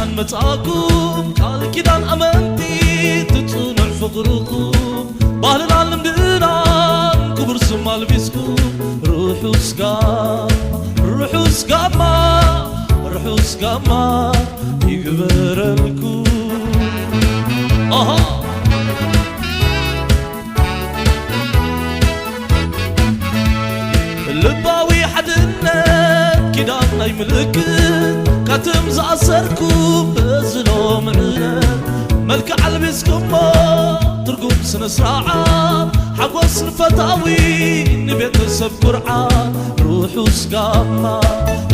بدحن متاكم قال كيدان أمنتي تتصنع فقركم بالنا لمدنا كبر سما لبسكم روحوا سقام روحوا سقاما روحوا سقاما يقبر لكم لباوي حدنا كيدان يملكن كاتم زعسركم بزلو معنا ملك علبسكم ترقم سنة سراعة حقوس الفتاوي نبيت السب قرعة روحوا سقاما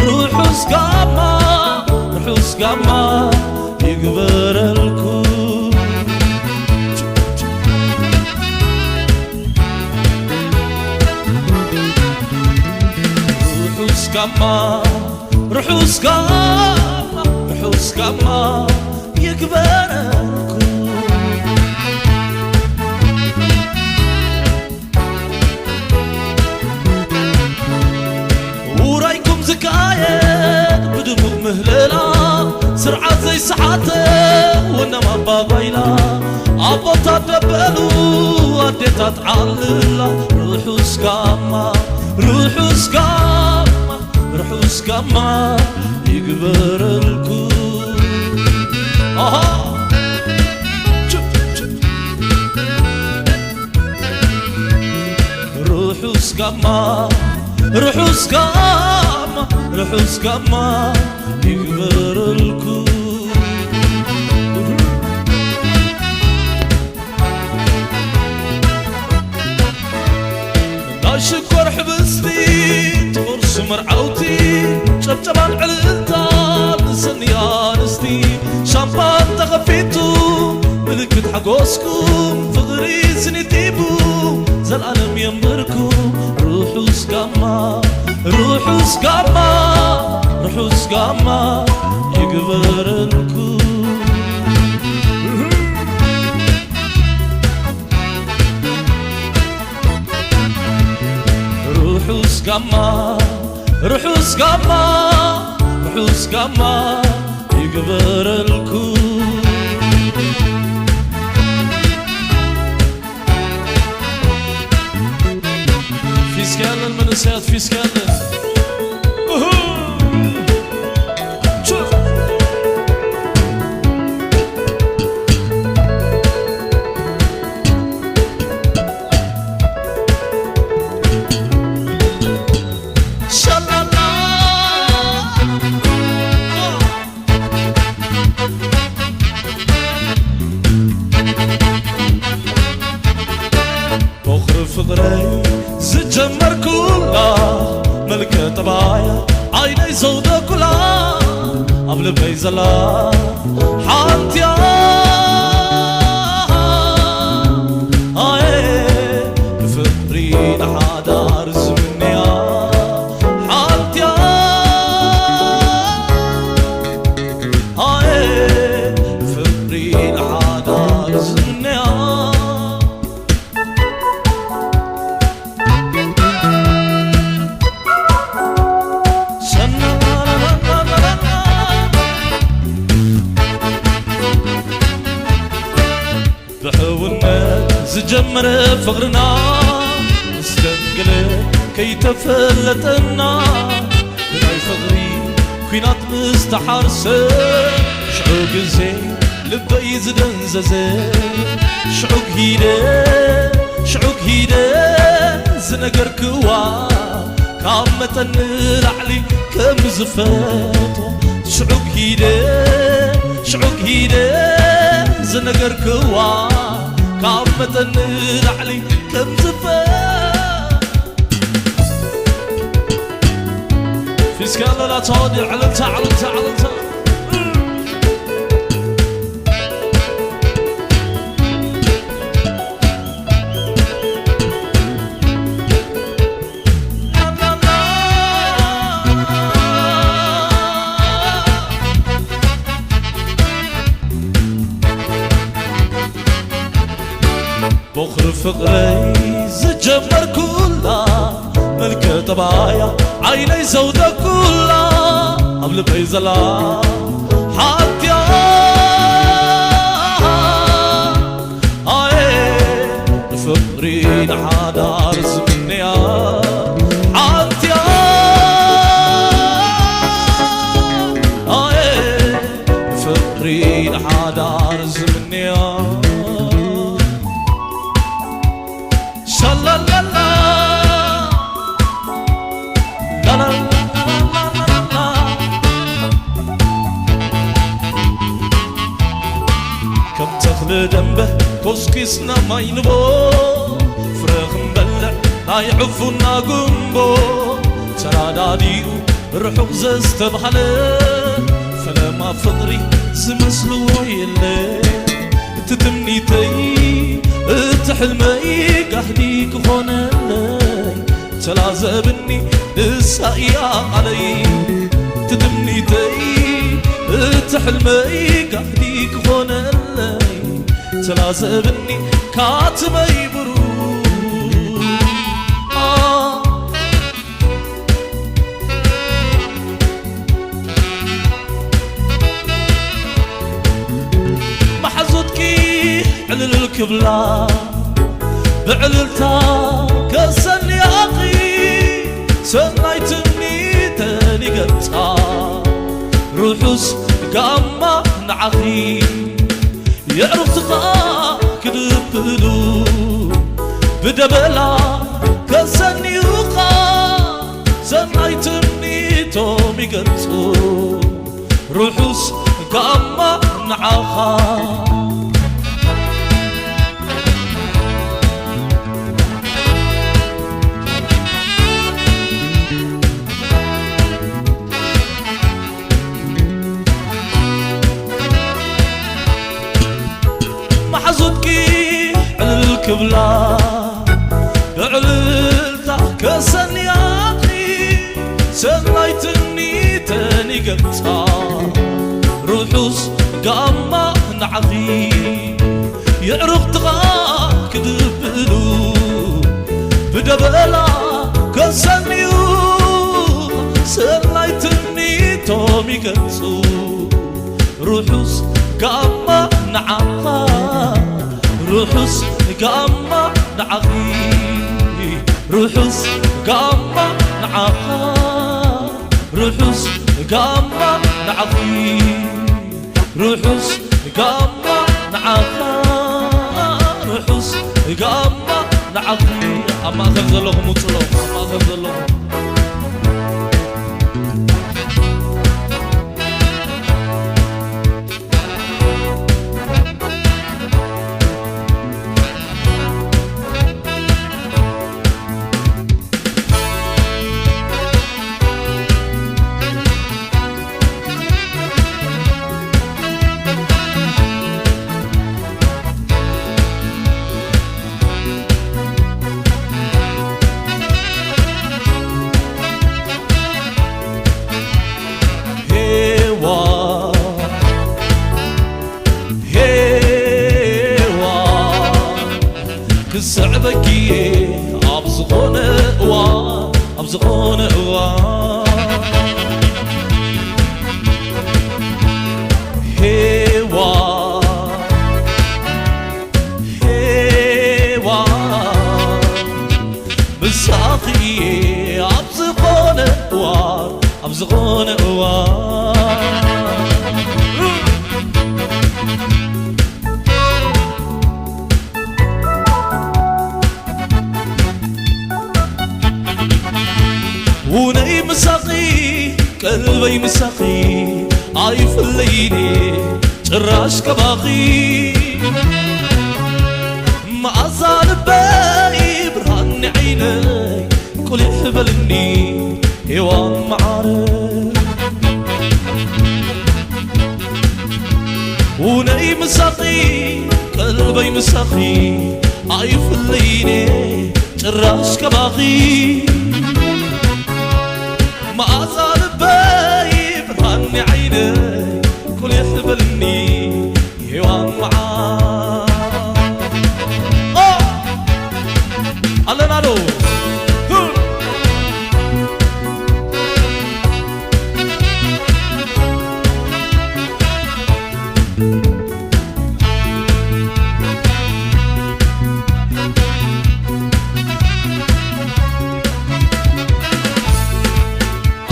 روحوا سقاما روحوا سقاما يقبر لكم روحوا سقاما روحوا سقاما روحوا سقاما يقبر لكم ورايكم زكاية بدموع مهللة سرعة زي سحاته وانما باغيلا أبوتا دبلو أديتا تعللا روحوا سقاما روحوا سقاما روحوا سقاما يقبر لكم روحوا سقاما روحوا سقاما روحوا سقاما يقبر لكم لا شكر حبستي تقرص مرعوتي شبشبان علقتا نسن يا نستي شامبان تغفيتو ملكت حقوسكم فغري سنتيبو زالعالم ينبركم روحوا سقاما روحوا سقاما روحوا سقاما يقبر لكم روحوا سقاما روحوا سقاما روحوا سقاما يقبر لكم في سكالة المنسيات في سكالة شوف شلالا بخر فقري زجمر كلها ملكة طبايا عيني زودة كلها قبل بيزلا حانتيا بفقري لحدا رزمني حانتيا بفقري لحدا رزمني زجمر فقرنا استنقل كي تفلتنا بناي فقري كوينات مستحرسة شعوق زين لبي زدنززة شعوق هيدا شعوق هيدا زنقر كوا كامة العلي كم زفاتو شعوق هيدا شعوق هيدا زنقر كوا كامة العلي كم زفات في سكالة لا تودي علمتها علمتها علمتها بخر فقري زجمر كلها ملكة طبايا عيني زودة كلها قبل بيزلا حتى صبي حدار زمنيا شلالا لا لا كم تخل دنبه كوسكيسنا ما ينبو فرخ مبلع لا يعفونا قنبو تراداديو رحوق زستبحله فلما فطري زمسلو يلي تتمنيتي تحلمي قهديك خونلي تلازبني السايا علي تتمنيتي تحلمي قهديك خونلي تلازبني كاتمي برو علل الكبلا بعللتا كسن ياقي سنايتني تاني قطا روحوس قاما نعخي يعرف تقا كدبلو بدبلا كسن يوقا سنايتني تومي قطو روحوس قاما نعخا حزدكي على الكبلا بعللتا كسن ياقي سنايتني تاني قلتا روحوس قاما نعقي يعرف تغا كدبلو بدبلا كسن يوق سنايتني تومي قلتو روحوس قاما نعقا روحوس قاما نعقي روحوس قاما نعقا روحوس قاما نعقي روحوس قاما نعقا روحوس قاما نعقي أما أخذ لهم وطلو أما أخذ لهم كسعبكي أبزغون أوا أبزغون أوا هوا هوا بساقي أبزغون أوا أبزغون أوا وني مساقي قلبي مساقي عايف الليلي جراش كباقي ما أزال باي برهن عيني كل يحبلني هوان معارف وني مساقي قلبي مساقي عايف الليلي جراش كباقي ما أزال باي برهن عيني كل يحبلني هوان معاه الله نادو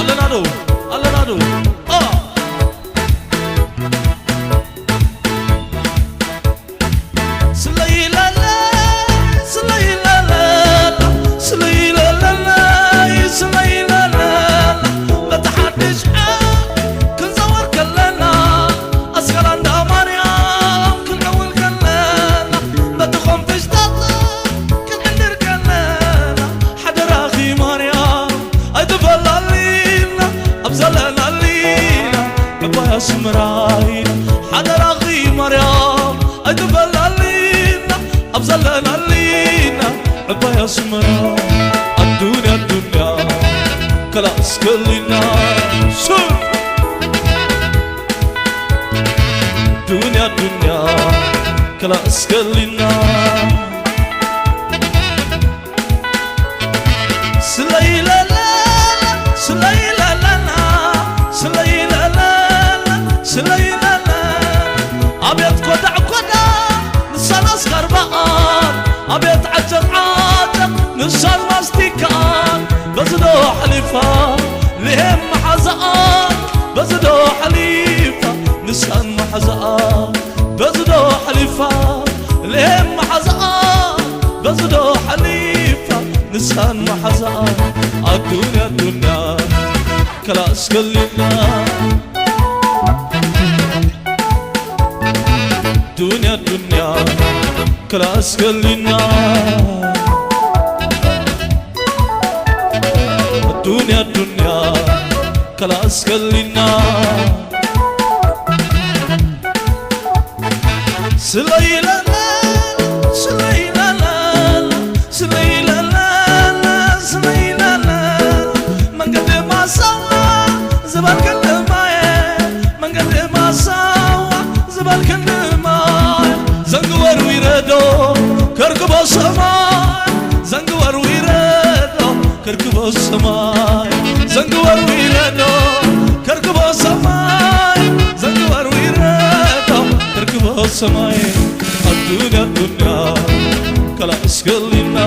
الله نادو الدنيا الدنيا كلا اسكلنا سليلا لا سليلا لا سليلا لا سليلا لا أبيت كودع كودع نسان أصغر بقان أبيت عجب عجب نسان ماستيكان بزدو حليفة لهم محزقان بزدو حليفة نسان محزقان بزدو حليفة لهم محزقان بزدو حليفة نسان محزقان الدنيا الدنيا كلا اسكلنا الدنيا الدنيا كلا اسكلنا الدنيا الدنيا كلا اسكلنا سليلا لا سليلا لا سليلا لا سليلا لا من قد ما سوى زبال كل ماي من قد ما سوى زبال كل ماي زنقور ويردو كركبو السماي زنقور ويردو كركبو السماي زنقور ويردو كركبو السماي زنقور ويردو كركبو السماي الدنيا الدنيا كلا اسكلنا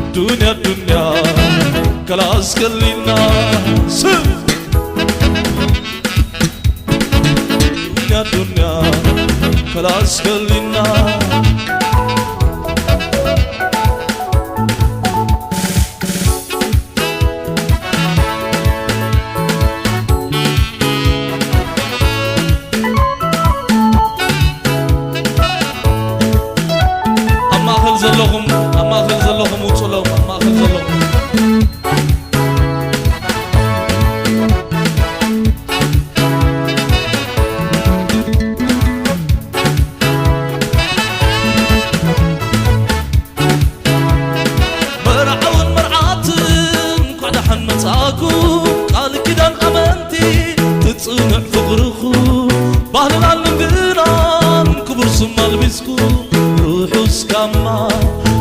الدنيا الدنيا كلا اسكلنا الدنيا الدنيا كلا اسكلنا أما خلز لهم وصلهم أما خلز لهم مرعون مرعاتن قعد حنمتاكو قال كدان أمنتي تتصنع فقرخو باهلنا النبيران كبر سما لبسكو روحو سكاما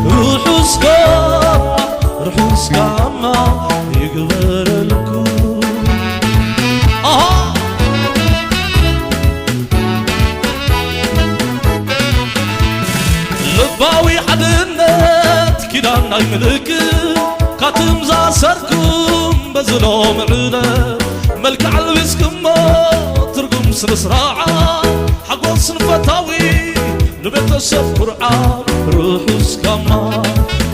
روحو سكاما روحو سكاما يقبر الكون لباوي حدنت كدان ناي ملك كاتم زاسركم بزلو معلنة ملك علبسكم ترقم سرسراعة حقو صنفتاوي نبيت السفر عام روحو سكاما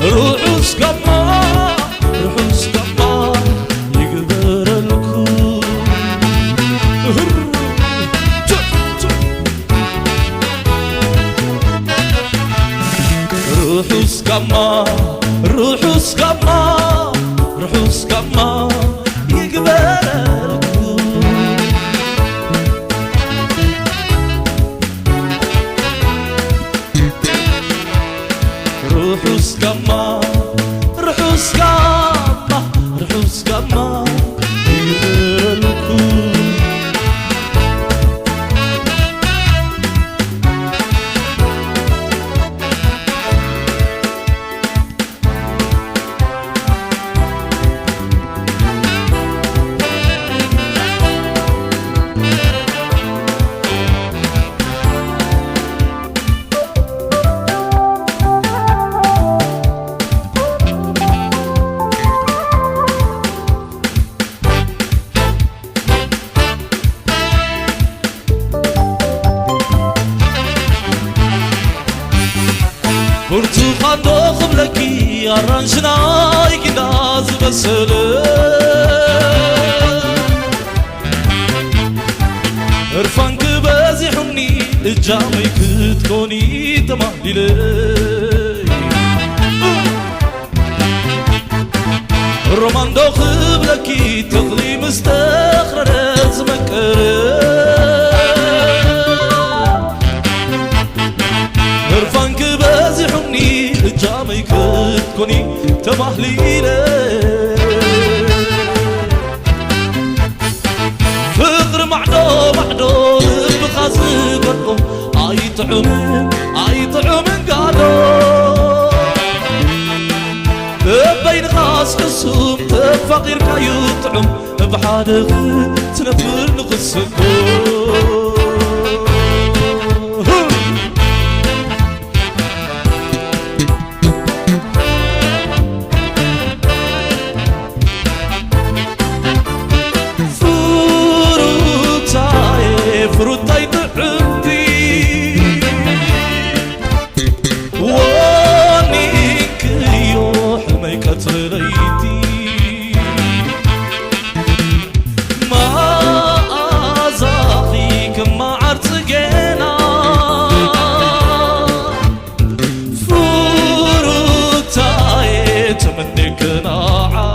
روحو سكاما روحو سكاما يقدر الكون روحو سكاما روحو سكاما روحو سكاما يقدر الكون روحو سكاما روحو سكاما روحو سكاما يقدر الكون برتقال نخب لكي أرانجناي كداز بسلة رفانك بازي حمني الجامي كتكوني تمهلي لي الرومان نخب لكي تغلي مستخرة زمكرة رفانك بازي حمني الجامي كتكوني تمهلي لي طعم قالوا بين خاص قسوم فقير كايو طعم بحادق تنفر نقصكو فروتاي طعمتي وانيك يوح ميكت ريتي ما أزاقيك ما عرتقينا فروتاي تمنك ناعا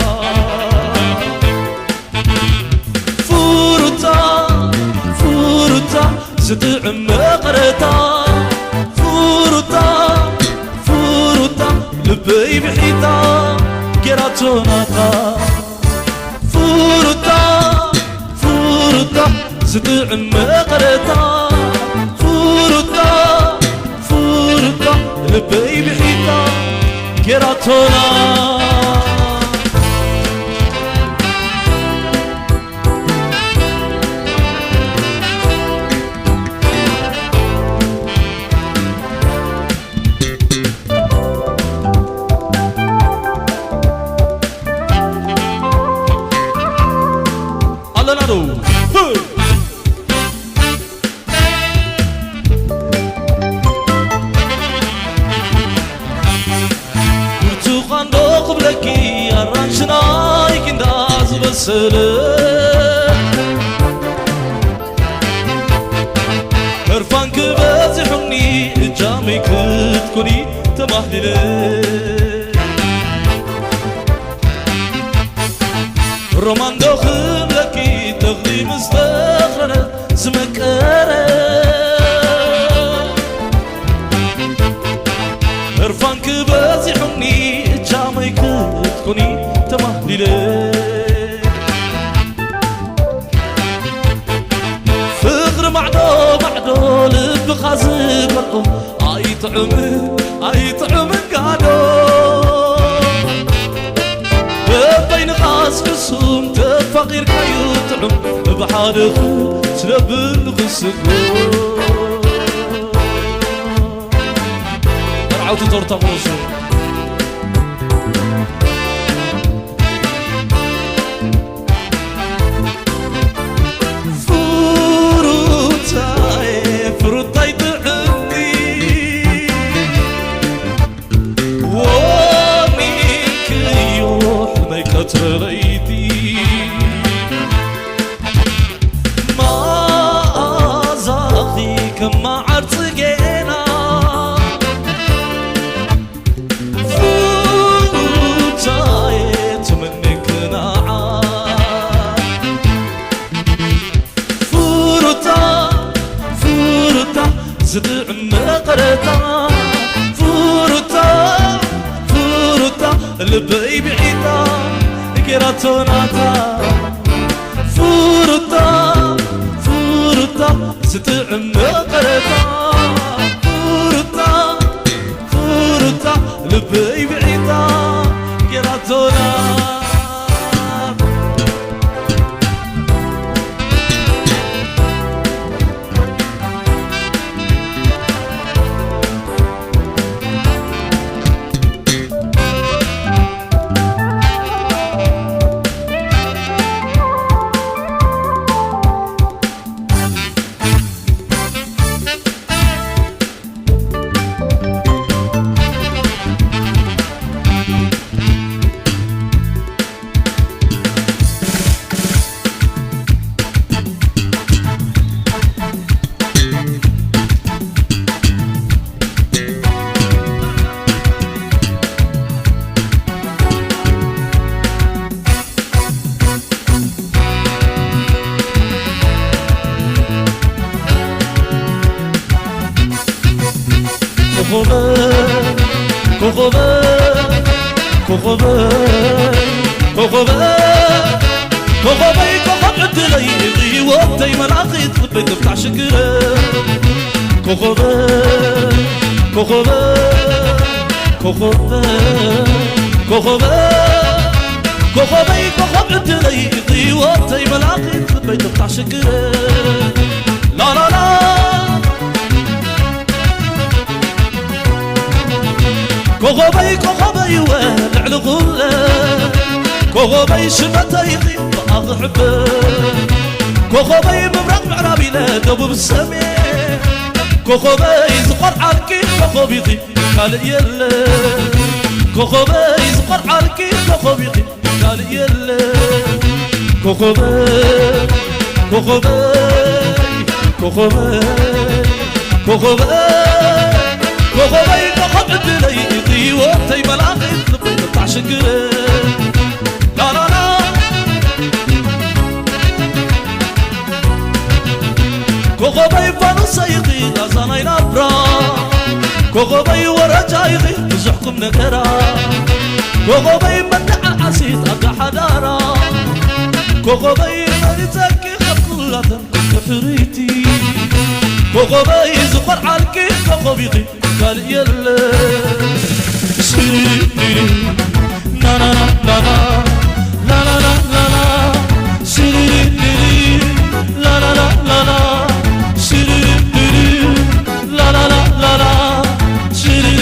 زدعم مقرتا فورتا لبي بحيتا كيراتوناتا فورتا زدعم مقرتا فورتا لبي بحيتا كيراتونا برتقان قبلكي الرانشناي كنداز بسلة هرفان كبازحني جامي كتكوني تمهدلة رومان داخل لكي تغذي مستخرنة زمكارة هرفان كبازحني جامي كتكوني تمهدلة فخر معدو لب خازق الأم أي طعم قادو بين خاص قسوم تفقير كايو طعم بحادق تنبل غسكو رعوت تورتا غوصو فروتاي طعمتي ومنك يوح ميكت ريتي ما أزاقيك ما عرتقينا فروتاي تمنك ناعا فروتا زدع مقرتا فورتا لبي بعيدا كيراتوناتا فورتا زدع مقرتا فورتا لبي بعيدا كيراتوناتا كوكب عدلي وقتي مناخي تطبق بتاع شكره كوكوبي كوكوبي كوكوبي كوكوبي كوكوبي كوكوب انتلي ضيوتي ملاقي بيت بتاع شكري لا لا لا كوكوبي كوكوبي والع الغلة كوكوبي شمتي يغيب أضحبه كوكوبي بمرق معرابي لا دوب بالسمين كوكوبي زقر عالكي كوكوبي يغيب قال يلا كوكوبي زقر عالكي كوكوبي يغيب قال يلا كوكوبي كوكوبي كوكوبي كوكوبي كوكوبي كوكوب عدلي يضي وقتي ملاقي لبي بتاع شقري لا لا لا كوكوبي فانوس يغي لازانا ينبرا كوكوبي ورجا يغي بزحكم نكرا كوكوبي مدع عسيد أبدا حدارا كوكوبي مريتك خد كلها كفريتي كوكوبي زفر عالكي كوكوبي يغي قال يلا سيري نا نا نا نا لا لا لا لا سيري لا لا لا لا لا سيري لا لا لا لا لا سيري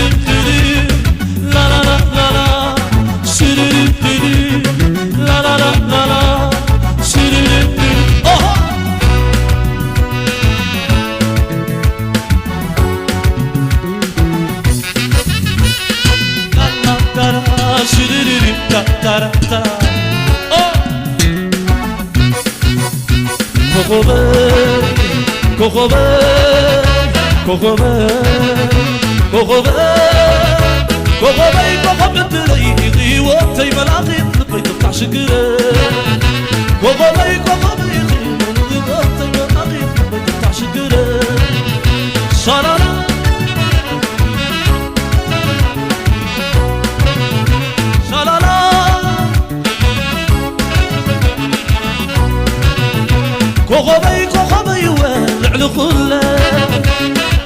لا لا لا لا لا سيري لا لا لا لا لا سيري كوكوبي كوكوبي كوكوبي كوكوبي كوكوبي كوكوب انتلي يغي وقتي ملاقي لبيت بتاع شقري كوكوبي كوكوبي يغي وقتي ملاقي لبيت بتاع شقري شالالا شالالا كوكوبي كوكوبي والع الغلة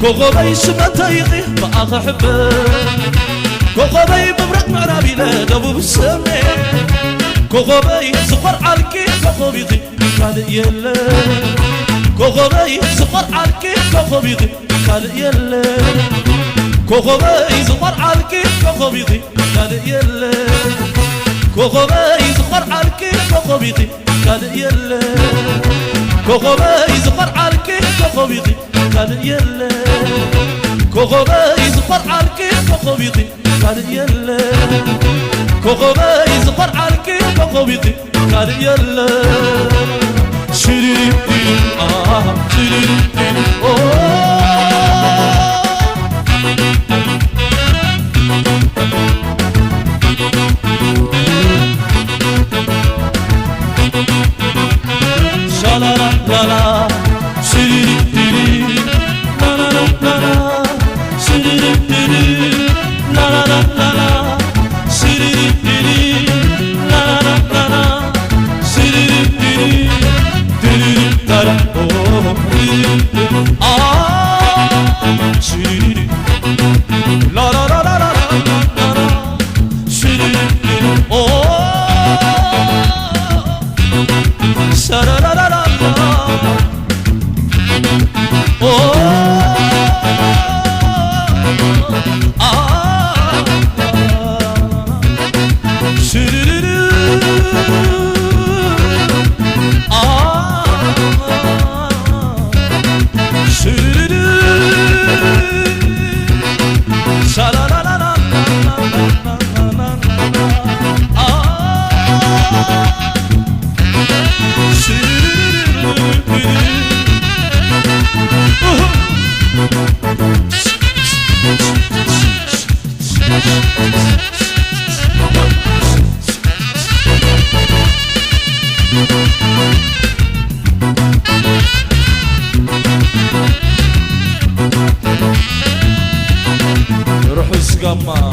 كوكوبي شمتي يغي ما أحبه كوكوبي بمرق معرابي لا دوب بالسمين كوكوبي زفر عالكي كوكوبي يغي قال يلا كوكوبي زفر عالكي كوكوبي يغي قال يلا كوكوبي زفر عالكي كوكوبي يغي قال يلا كوكوبي زفر عالكي كوكوبي يغي قال يلا كوكوبي زفر عالكي كوكوبي يغي قال يلا كوكوبي زفر عالكي كوكوبي يغي قال يلا كوكوبي زفر عالكي كوكوبي يغي قال يلا شيري شيري شالا لا لا لا شيري لا لا لا لا شيري لا لا لا لا شيري لا لا لا لا شيري لا لا شيري لا لا لا لا لا شيري شالا لا لا لا روح اسقما